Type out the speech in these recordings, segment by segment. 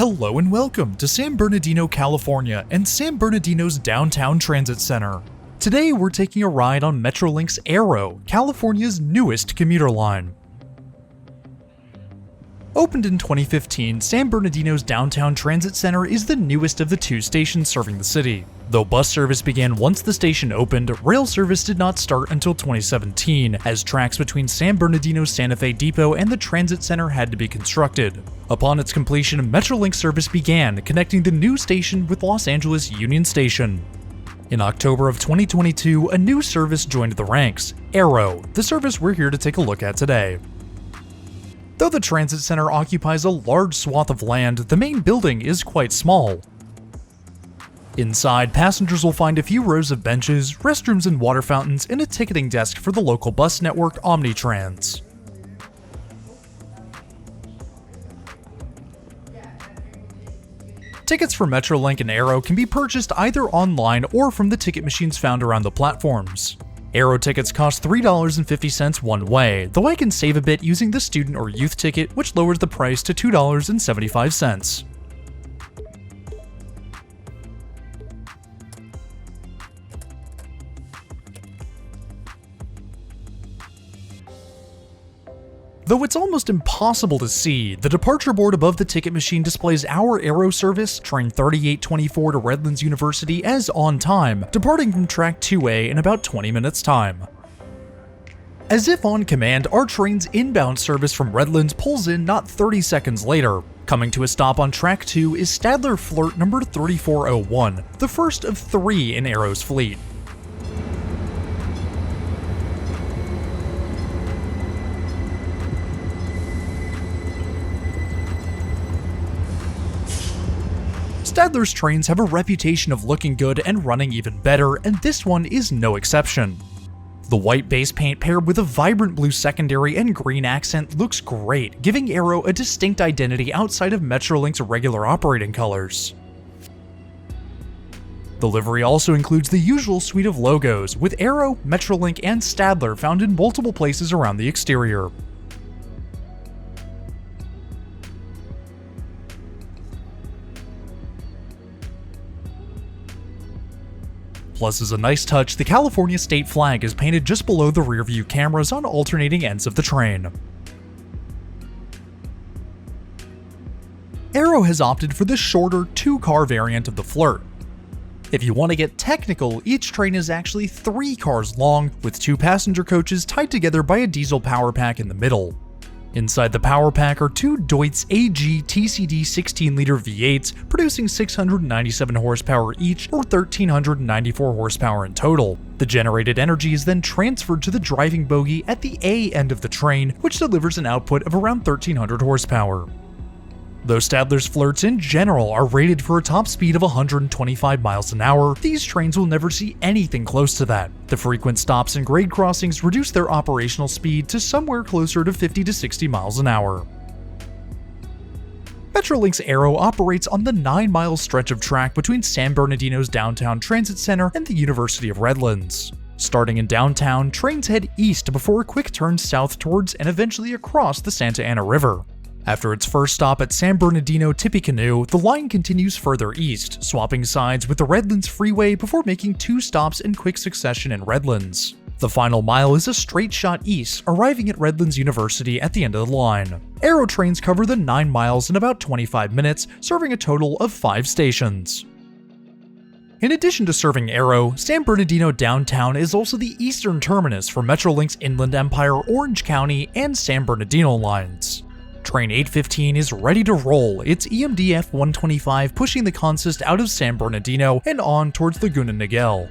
Hello and welcome to San Bernardino, California and San Bernardino's downtown transit center. Today we're taking a ride on Metrolink's Arrow, California's newest commuter line. Opened in 2015, San Bernardino's downtown transit center is the newest of the two stations serving the city. Though bus service began once the station opened, rail service did not start until 2017, as tracks between San Bernardino's Santa Fe Depot and the transit center had to be constructed. Upon its completion, Metrolink service began, connecting the new station with Los Angeles Union Station. In October of 2022, a new service joined the ranks, Arrow, the service we're here to take a look at today. Though the transit center occupies a large swath of land, the main building is quite small. Inside, passengers will find a few rows of benches, restrooms and water fountains, and a ticketing desk for the local bus network Omnitrans. Tickets for Metrolink and Arrow can be purchased either online or from the ticket machines found around the platforms. Arrow tickets cost $3.50 one way, though I can save a bit using the student or youth ticket, which lowers the price to $2.75. Though it's almost impossible to see, the departure board above the ticket machine displays our Arrow service, train 3824 to Redlands University, as on time, departing from track 2A in about 20 minutes time. As if on command, our train's inbound service from Redlands pulls in not 30 seconds later. Coming to a stop on track 2 is Stadler FLIRT number 3401, the first of 3 in Arrow's fleet. Stadler's trains have a reputation of looking good and running even better, and this one is no exception. The white base paint paired with a vibrant blue secondary and green accent looks great, giving Arrow a distinct identity outside of Metrolink's regular operating colors. The livery also includes the usual suite of logos, with Arrow, Metrolink, and Stadler found in multiple places around the exterior. Plus, as a nice touch, the California state flag is painted just below the rear view cameras on alternating ends of the train. Arrow has opted for the shorter 2-car variant of the FLIRT. If you want to get technical, each train is actually 3 cars long, with 2 passenger coaches tied together by a diesel power pack in the middle. Inside the power pack are 2 Deutz AG TCD 16-liter V8s, producing 697 horsepower each, or 1,394 horsepower in total. The generated energy is then transferred to the driving bogie at the A end of the train, which delivers an output of around 1,300 horsepower. Though Stadler's FLIRTs in general are rated for a top speed of 125 miles an hour, these trains will never see anything close to that. The frequent stops and grade crossings reduce their operational speed to somewhere closer to 50 to 60 miles an hour. Metrolink's Arrow operates on the 9-mile stretch of track between San Bernardino's downtown transit center and the University of Redlands. Starting in downtown, trains head east before a quick turn south towards and eventually across the Santa Ana River. After its first stop at San Bernardino Tippecanoe, the line continues further east, swapping sides with the Redlands Freeway before making 2 stops in quick succession in Redlands. The final mile is a straight shot east, arriving at Redlands University at the end of the line. Arrow trains cover the 9 miles in about 25 minutes, serving a total of 5 stations. In addition to serving Arrow, San Bernardino downtown is also the eastern terminus for Metrolink's Inland Empire, Orange County, and San Bernardino lines. Train 815 is ready to roll, its EMD F125 pushing the consist out of San Bernardino and on towards Laguna Niguel.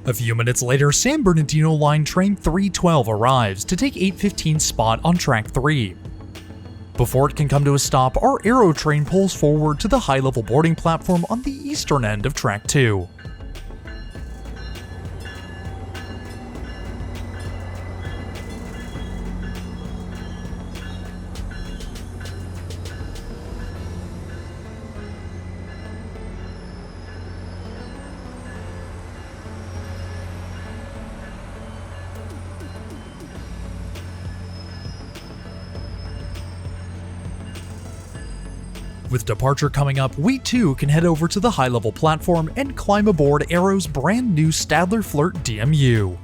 A few minutes later, San Bernardino line train 312 arrives to take 815's spot on track 3. Before it can come to a stop, our Arrow train pulls forward to the high-level boarding platform on the eastern end of track 2. With departure coming up, we too can head over to the high-level platform and climb aboard Arrow's brand new Stadler FLIRT DMU.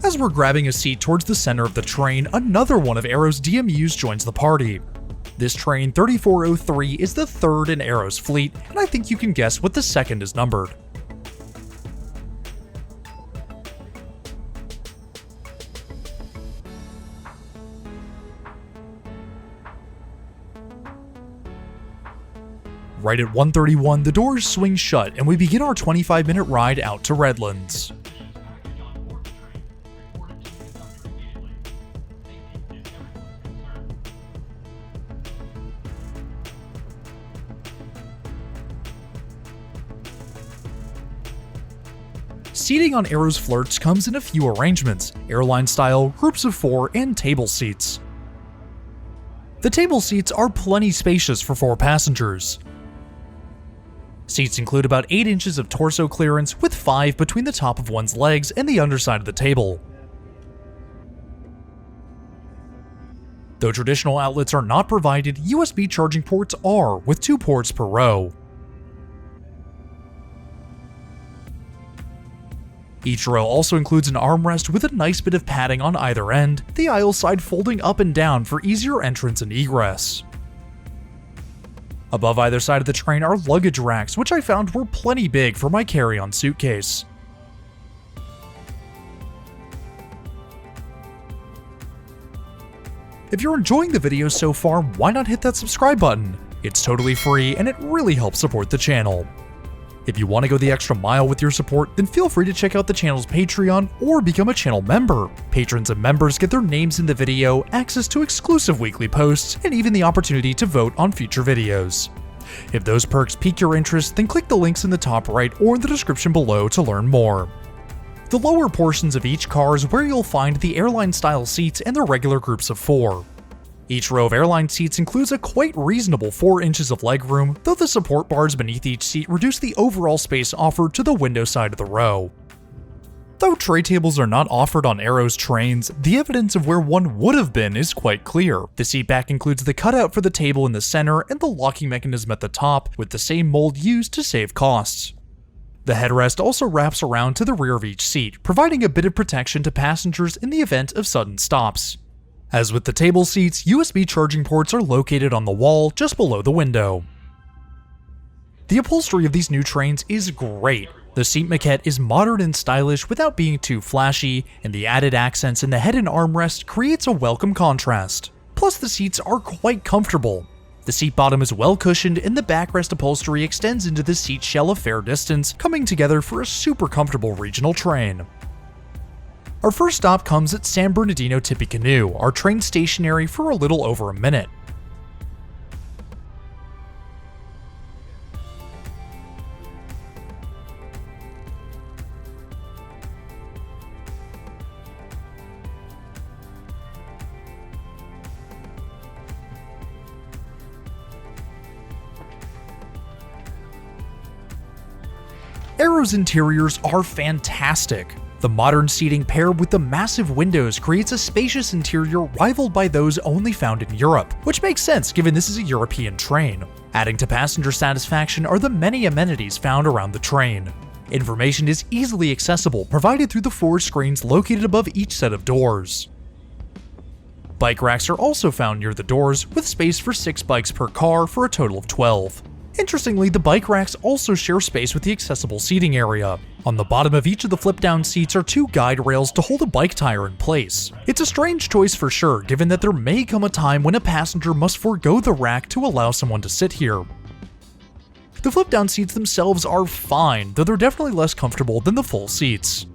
As we're grabbing a seat towards the center of the train, another one of Arrow's DMUs joins the party. This train 3403 is the third in Arrow's fleet, and I think you can guess what the second is numbered. Right at 1:31, the doors swing shut and we begin our 25-minute ride out to Redlands. Seating on Arrow's FLIRTs comes in a few arrangements: airline style, groups of 4, and table seats. The table seats are plenty spacious for 4 passengers. Seats include about 8 inches of torso clearance with 5 between the top of one's legs and the underside of the table. Though traditional outlets are not provided, USB charging ports are, with 2 ports per row. Each row also includes an armrest with a nice bit of padding on either end, the aisle side folding up and down for easier entrance and egress. Above either side of the train are luggage racks, which I found were plenty big for my carry-on suitcase. If you're enjoying the video so far, why not hit that subscribe button? It's totally free and it really helps support the channel. If you want to go the extra mile with your support, then feel free to check out the channel's Patreon or become a channel member. Patrons and members get their names in the video, access to exclusive weekly posts, and even the opportunity to vote on future videos. If those perks pique your interest, then click the links in the top right or in the description below to learn more. The lower portions of each car is where you'll find the airline-style seats and the regular groups of 4. Each row of airline seats includes a quite reasonable 4 inches of legroom, though the support bars beneath each seat reduce the overall space offered to the window side of the row. Though tray tables are not offered on Arrow's trains, the evidence of where one would have been is quite clear. The seat back includes the cutout for the table in the center and the locking mechanism at the top, with the same mold used to save costs. The headrest also wraps around to the rear of each seat, providing a bit of protection to passengers in the event of sudden stops. As with the table seats, USB charging ports are located on the wall just below the window. The upholstery of these new trains is great. The seat maquette is modern and stylish without being too flashy, and the added accents in the head and armrest creates a welcome contrast. Plus, the seats are quite comfortable. The seat bottom is well cushioned and the backrest upholstery extends into the seat shell a fair distance, coming together for a super comfortable regional train. Our first stop comes at San Bernardino Tippecanoe, our train stationary for a little over a minute. Arrow's interiors are fantastic. The modern seating paired with the massive windows creates a spacious interior rivaled by those only found in Europe, which makes sense given this is a European train. Adding to passenger satisfaction are the many amenities found around the train. Information is easily accessible, provided through the 4 screens located above each set of doors. Bike racks are also found near the doors, with space for 6 bikes per car for a total of 12. Interestingly, the bike racks also share space with the accessible seating area. On the bottom of each of the flip-down seats are 2 guide rails to hold a bike tire in place. It's a strange choice for sure, given that there may come a time when a passenger must forego the rack to allow someone to sit here. The flip-down seats themselves are fine, though they're definitely less comfortable than the full seats.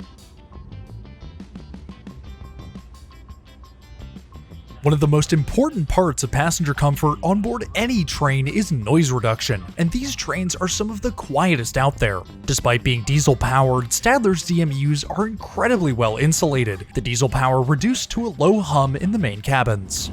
One of the most important parts of passenger comfort on board any train is noise reduction, and these trains are some of the quietest out there. Despite being diesel-powered, Stadler's DMUs are incredibly well insulated, the diesel power reduced to a low hum in the main cabins.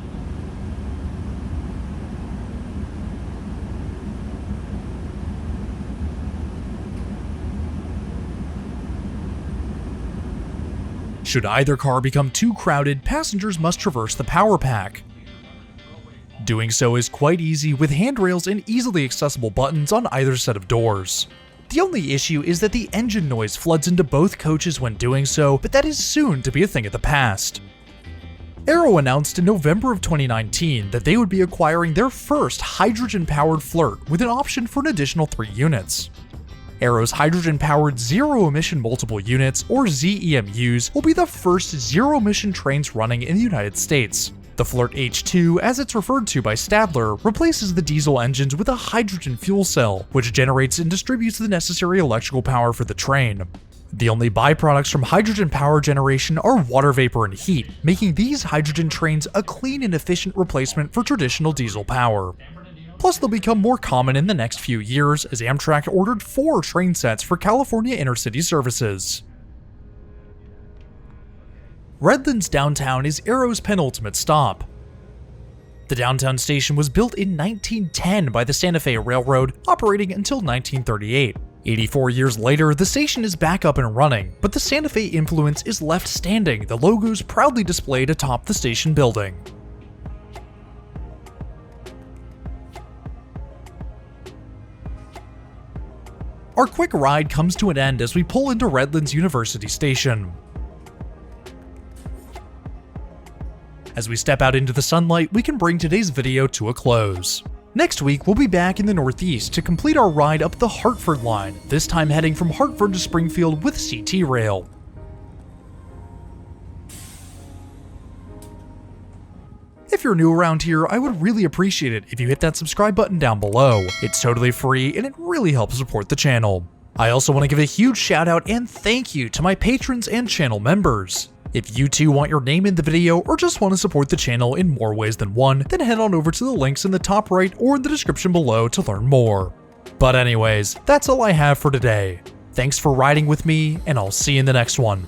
Should either car become too crowded, passengers must traverse the power pack. Doing so is quite easy with handrails and easily accessible buttons on either set of doors. The only issue is that the engine noise floods into both coaches when doing so, but that is soon to be a thing of the past. Arrow announced in November of 2019 that they would be acquiring their first hydrogen-powered FLIRT with an option for an additional 3 units. Arrow's hydrogen-powered zero-emission multiple units, or ZEMUs, will be the first zero-emission trains running in the United States. The FLIRT H2, as it's referred to by Stadler, replaces the diesel engines with a hydrogen fuel cell, which generates and distributes the necessary electrical power for the train. The only byproducts from hydrogen power generation are water vapor and heat, making these hydrogen trains a clean and efficient replacement for traditional diesel power. Plus, they'll become more common in the next few years, as Amtrak ordered 4 train sets for California intercity services. Redlands downtown is Arrow's penultimate stop. The downtown station was built in 1910 by the Santa Fe Railroad, operating until 1938. 84 years later, the station is back up and running, but the Santa Fe influence is left standing, the logos proudly displayed atop the station building. Our quick ride comes to an end as we pull into Redlands University Station. As we step out into the sunlight, we can bring today's video to a close. Next week, we'll be back in the Northeast to complete our ride up the Hartford line, this time heading from Hartford to Springfield with CT Rail. If you're new around here, I would really appreciate it if you hit that subscribe button down below. It's totally free and it really helps support the channel. I also want to give a huge shout out and thank you to my patrons and channel members. If you too want your name in the video or just want to support the channel in more ways than one, then head on over to the links in the top right or in the description below to learn more. But anyways, that's all I have for today. Thanks for riding with me, and I'll see you in the next one.